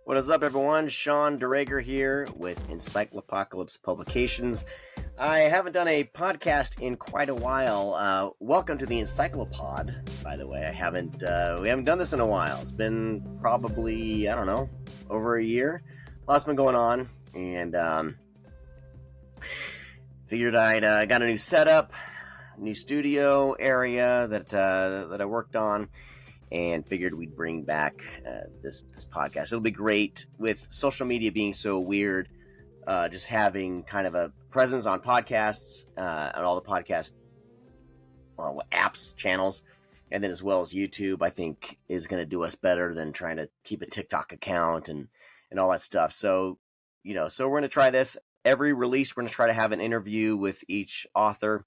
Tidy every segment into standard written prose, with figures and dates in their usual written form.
What is up, everyone? Sean Duregger here with EncycloPOD Publications. I haven't done a podcast in quite a while. Welcome to the EncycloPOD, by the way. We haven't done this in a while. It's been probably, over a year. Lots been going on, and figured I got a new setup, new studio area that I worked on, and figured we'd bring back this podcast. It'll be great with social media being so weird. Just having kind of a presence on podcasts and all the podcast apps, channels, and then as well as YouTube, I think is going to do us better than trying to keep a TikTok account and all that stuff. So we're going to try this. Every release, we're going to try to have an interview with each author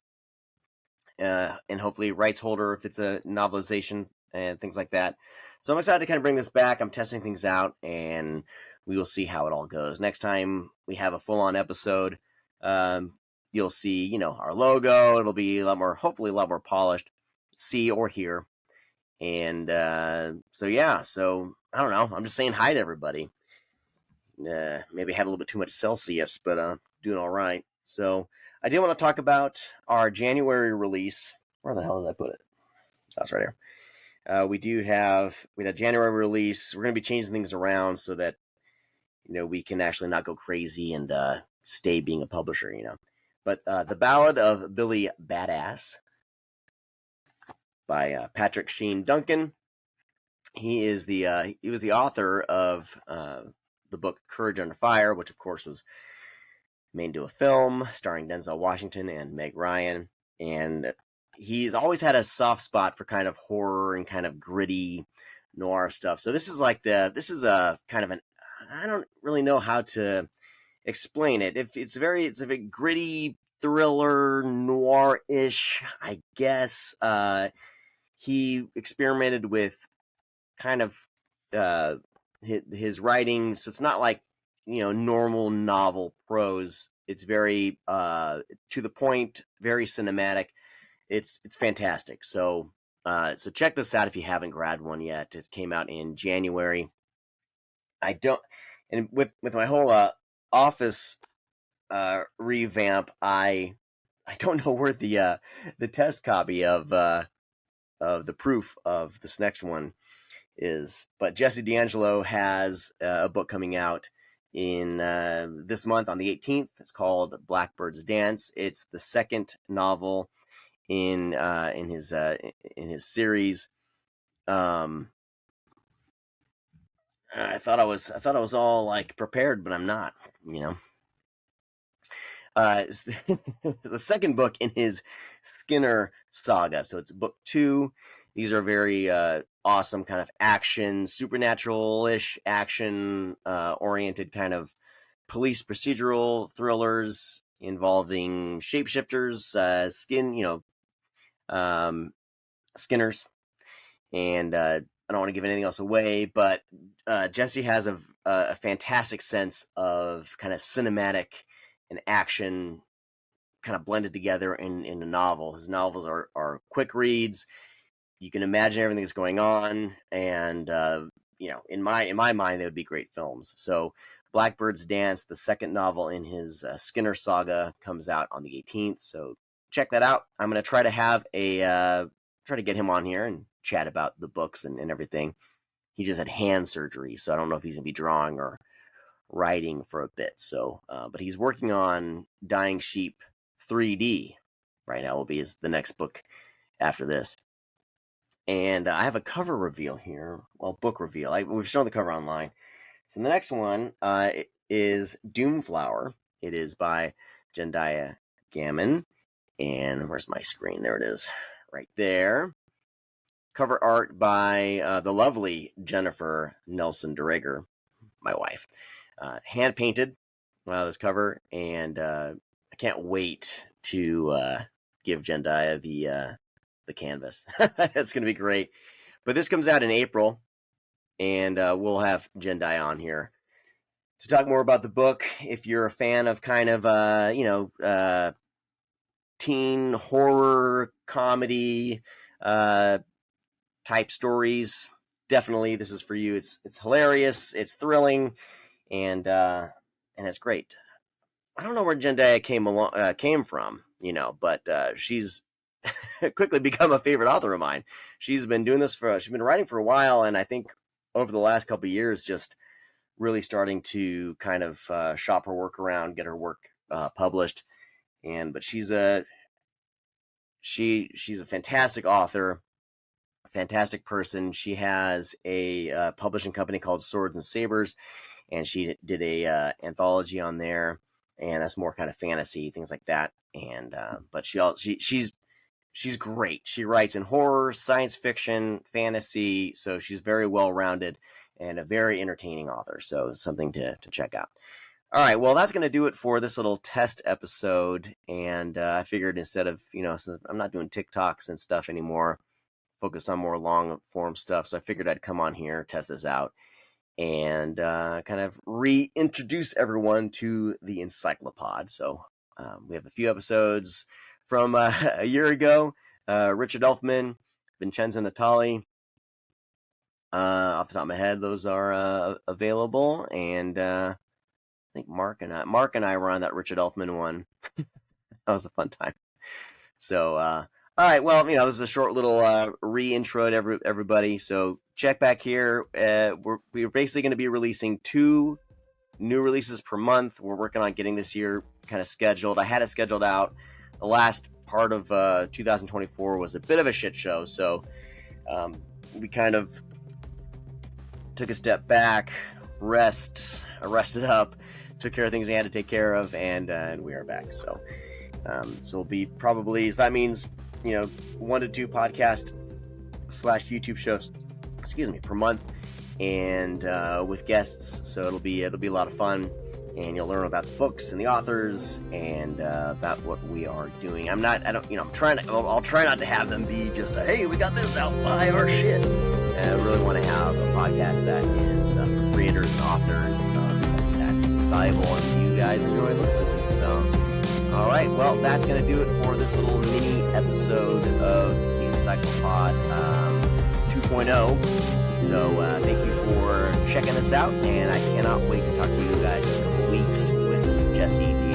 and hopefully rights holder if it's a novelization and things like that. So I'm excited to kind of bring this back. I'm testing things out, and we will see how it all goes. Next time we have a full-on episode, you'll see, our logo. It'll be hopefully a lot more polished, see or hear. And so I don't know. I'm just saying hi to everybody. Maybe had a little bit too much Celsius, but doing all right. So I did want to talk about our January release. Where the hell did I put it? That's right here. We had a January release. We're going to be changing things around so that, we can actually not go crazy and stay being a publisher, But The Ballad of Billy Badass by Patrick Sheen Duncan. He was the author of the book Courage Under Fire, which of course was made into a film starring Denzel Washington and Meg Ryan. And he's always had a soft spot for kind of horror and kind of gritty noir stuff. So this is a kind of I don't really know how to explain it. It's a very gritty thriller noir-ish, I guess. He experimented with kind of his writing, so it's not like normal novel prose. It's very to the point, very cinematic. It's fantastic. So check this out if you haven't grabbed one yet. It came out in January. With my whole office revamp, I don't know where the test copy of the proof of this next one is, but Jesse D'Angelo has a book coming out in this month on the 18th. It's called Blackbird's Dance. It's the second novel in his series. I thought I was all like prepared, but I'm not. It's the second book in his Skinner saga. So it's book 2. These are very awesome kind of action, supernatural-ish action oriented kind of police procedural thrillers involving shapeshifters, Skinners, and I don't want to give anything else away, but Jesse has a fantastic sense of kind of cinematic and action kind of blended together in a novel. His novels are quick reads. You can imagine everything that's going on, and in my mind, they would be great films. So Blackbird's Dance, the second novel in his Skinner saga, comes out on the 18th. So check that out. I'm going to try to get him on here and chat about the books and everything. He just had hand surgery, so I don't know if he's going to be drawing or writing for a bit. So, but he's working on Dying Sheep 3D right now. Will be the next book after this. And I have a cover reveal here. Well, book reveal. We've shown the cover online. So the next one is Doomflower. It is by Jendiah Gammon. And where's my screen? There it is. Right there. Cover art by the lovely Jennifer Nelson Duregger, my wife. Hand painted this cover, and I can't wait to give Jendiah the canvas. It's going to be great. But this comes out in April, and we'll have Jendiah on here to talk more about the book. If you're a fan of kind of teen horror comedy type stories, definitely, this is for you. It's hilarious, it's thrilling, and it's great. I don't know where Zendaya came from, but she's quickly become a favorite author of mine. She's been writing for a while, and I think over the last couple of years, just really starting to kind of shop her work around, get her work published. But she's a fantastic author, a fantastic person. She has a publishing company called Swords and Sabers, and she did a anthology on there, and that's more kind of fantasy, things like that. And but she's great. She writes in horror, science fiction, fantasy, so she's very well rounded and a very entertaining author. So something to check out. All right, well, that's going to do it for this little test episode. And I figured instead of, since I'm not doing TikToks and stuff anymore, focus on more long form stuff. So I figured I'd come on here, test this out, and kind of reintroduce everyone to the EncycloPOD. So we have a few episodes from a year ago. Richard Elfman, Vincenzo Natali. Off the top of my head, those are available. And I think Mark and I were on that Richard Elfman one. That was a fun time. So, all right. Well, this is a short little re-intro to everybody. So check back here. We're basically going to be releasing 2 new releases per month. We're working on getting this year kind of scheduled. I had it scheduled out. The last part of 2024 was a bit of a shit show. So we kind of took a step back, rested up, took care of things we had to take care of, and we are back. So we'll be so that means 1 to 2 podcast / YouTube shows, per month, and with guests. So it'll be a lot of fun, and you'll learn about the books and the authors and about what we are doing. I'll try not to have them be just hey, we got this out, buy our shit. I really want to have a podcast that is for creators and authors, something that is valuable and you guys enjoy listening to. So, all right, well, that's going to do it for this little mini episode of the EncycloPOD 2.0. So, thank you for checking us out, and I cannot wait to talk to you guys in a couple weeks with Jesse, the